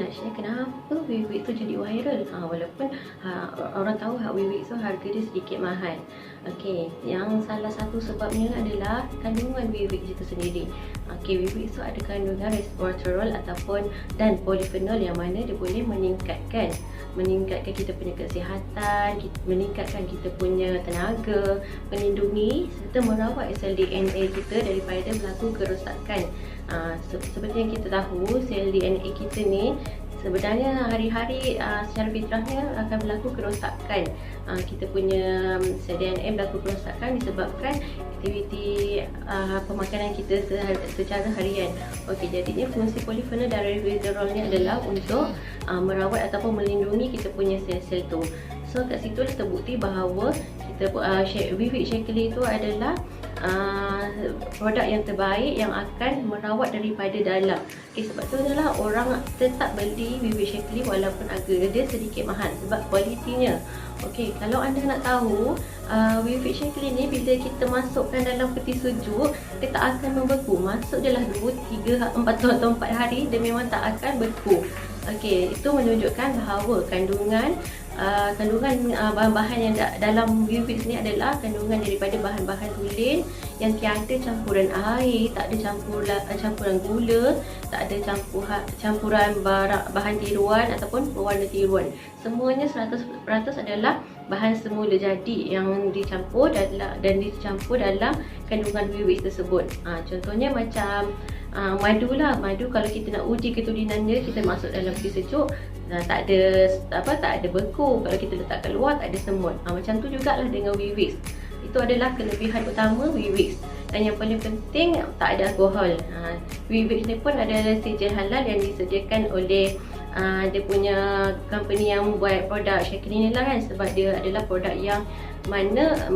nak share kenapa Wee tu jadi viral. Walaupun orang tahu Wee tu harga dia sedikit mahal. Okey, yang salah satu sebabnya adalah kandungan Wee itu sendiri. Okey, Wee tu ada kandungan resveratrol ataupun dan polifenol yang mana dia boleh meningkatkan kita punya kesihatan, meningkatkan kita punya tenaga, melindungi serta merawat sel DNA kita daripada berlaku kerosakan. Seperti yang kita tahu, sel DNA kita ni sebenarnya hari-hari secara fitrahnya akan berlaku kerosakan. Kita punya sel DNA berlaku kerosakan disebabkan aktiviti pemakanan kita secara harian. Okey, jadinya fungsi polifenol dan resveratrol ni adalah untuk merawat ataupun melindungi kita punya sel-sel tu. So kat situ terbukti bahawa kita Wee Shakily itu adalah produk yang terbaik yang akan merawat daripada dalam. Okay, sebab tu adalah orang tetap beli Wee Shakily walaupun harga dia sedikit mahal sebab kualitinya. Okey, kalau anda nak tahu Wee Shakily ni bila kita masukkan dalam peti sejuk, dia tak akan membeku. Masuk je lah 2, 3, 4 atau 4 hari dia memang tak akan beku. Okey, itu menunjukkan bahawa kandungan bahan-bahan yang dalam Wee ni adalah kandungan daripada bahan-bahan tulen yang tiada campuran air, tak ada campuran gula, tak ada campuran bahan tiruan ataupun pewarna tiruan. Semuanya 100% adalah bahan semula jadi yang dicampur dan dicampur dalam kandungan Wee tersebut. Contohnya macam madu lah. Madu kalau kita nak uji ketulinan dia, kita masuk dalam peti sejuk, tak ada beku. Kalau kita letak kat luar, tak ada semut. Macam tu jugalah dengan Wee. Itu adalah kelebihan utama Wee. Dan yang paling penting, tak ada alkohol. Wee ni pun adalah sijil halal yang disediakan oleh dia punya company yang buat produk Shakily ni lah kan, sebab dia adalah produk yang mana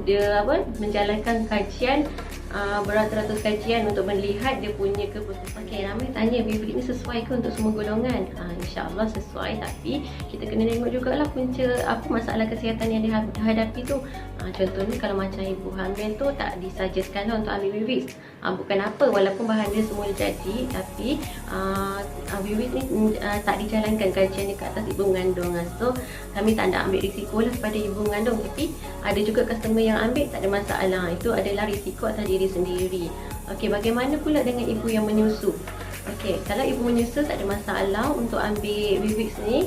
dia menjalankan kajian beratus-ratus kajian untuk melihat dia punya keputusan. Okay, ramai tanya Wee ni sesuai ke untuk semua golongan? InsyaAllah sesuai, tapi kita kena tengok jugalah punca apa masalah kesihatan yang dihadapi tu. Contohnya kalau macam ibu hamil tu tak disajiskan untuk ambil Wee. Bukan apa, walaupun bahan dia semua jadi, tapi Wee ni tak dijalankan kajian dekat atas ibu mengandung. So kami tak nak ambil risiko lah pada ibu mengandung, tapi ada juga customer yang ambil tak ada masalah. Itu adalah risiko atas diri sendiri. Okey, bagaimana pula dengan ibu yang menyusu? Okey, kalau ibu menyusu tak ada masalah untuk ambil Wee ni.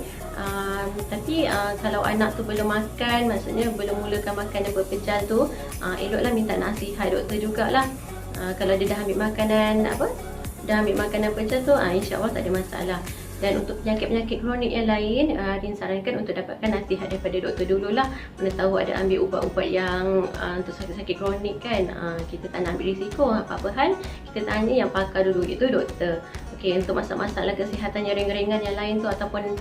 Tapi kalau anak tu belum makan, maksudnya belum mulakan makan yang berpecah tu, eloklah minta nasihat doktor jugalah. Kalau dia dah ambil makanan pecah tu, insya-Allah tak ada masalah. Dan untuk penyakit-penyakit kronik yang lain, disarankan untuk dapatkan nasihat daripada doktor dululah. Mana tahu ada ambil ubat-ubat yang untuk sakit-sakit kronik kan. Kita tak nak ambil risiko. Apa-apa hal, kita tanya yang pakar dulu, iaitu doktor. Okey, untuk masalah kesihatan yang ringan-ringan yang lain tu, ataupun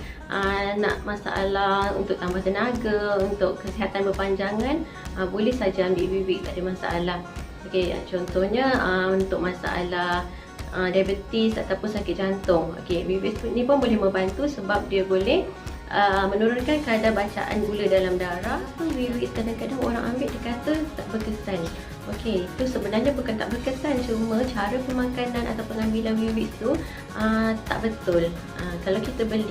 nak masalah untuk tambah tenaga, untuk kesihatan berpanjangan, boleh saja ambil Wee, tak ada masalah. Okey, contohnya untuk masalah diabetes ataupun sakit jantung. Okey, Wee ni pun boleh membantu sebab dia boleh menurunkan kadar bacaan gula dalam darah. Wee kadang-kadang orang ambil dia kata tak berkesan. Okey, itu sebenarnya bukan tak berkesan, cuma cara pemakanan atau pengambilan Wee tu tak betul. Kalau kita beli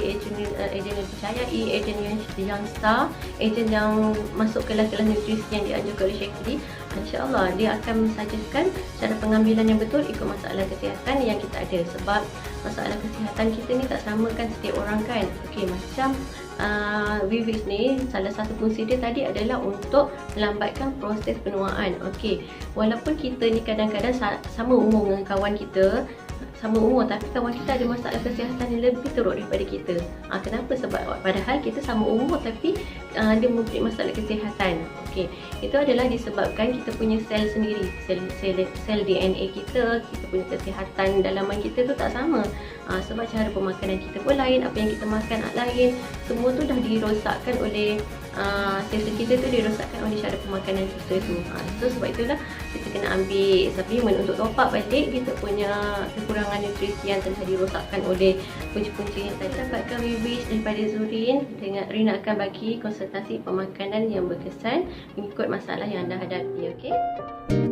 ejen yang dipercayai, ejen yang star, ejen yang masuk kelas-kelas nutrisi yang dianjurkan oleh Shakily, insya-Allah dia akan mensuggestkan cara pengambilan yang betul ikut masalah kesihatan yang kita ada. Sebab masalah kesihatan kita ni tak sama kan setiap orang kan. Okey, macam Wee ni, salah satu fungsi dia tadi adalah untuk melambatkan proses penuaan. Okey, walaupun kita ni kadang-kadang sama umur dengan kawan kita, sama umur, tapi kawan kita ada masalah kesihatan yang lebih teruk daripada kita. Kenapa? Sebab padahal kita sama umur tapi dia mempunyai masalah kesihatan. Okey, itu adalah disebabkan kita punya sel sendiri, sel DNA kita punya kesihatan dalaman kita tu tak sama. Sebab cara pemakanan kita pun lain, apa yang kita makan lain, semua tu dah dirosakkan oleh sel-sel kita tu dirosakkan oleh cara pemakanan kita tu. So sebab itulah kita kena ambil suplemen untuk top up balik kita punya kekurangan nutrisi yang telah dirosakkan oleh punca-punca yang tadi. Dapatkan Wee daripada Zurin. Rina akan bagi konsultasi pemakanan yang berkesan mengikut masalah yang anda hadapi. Okey.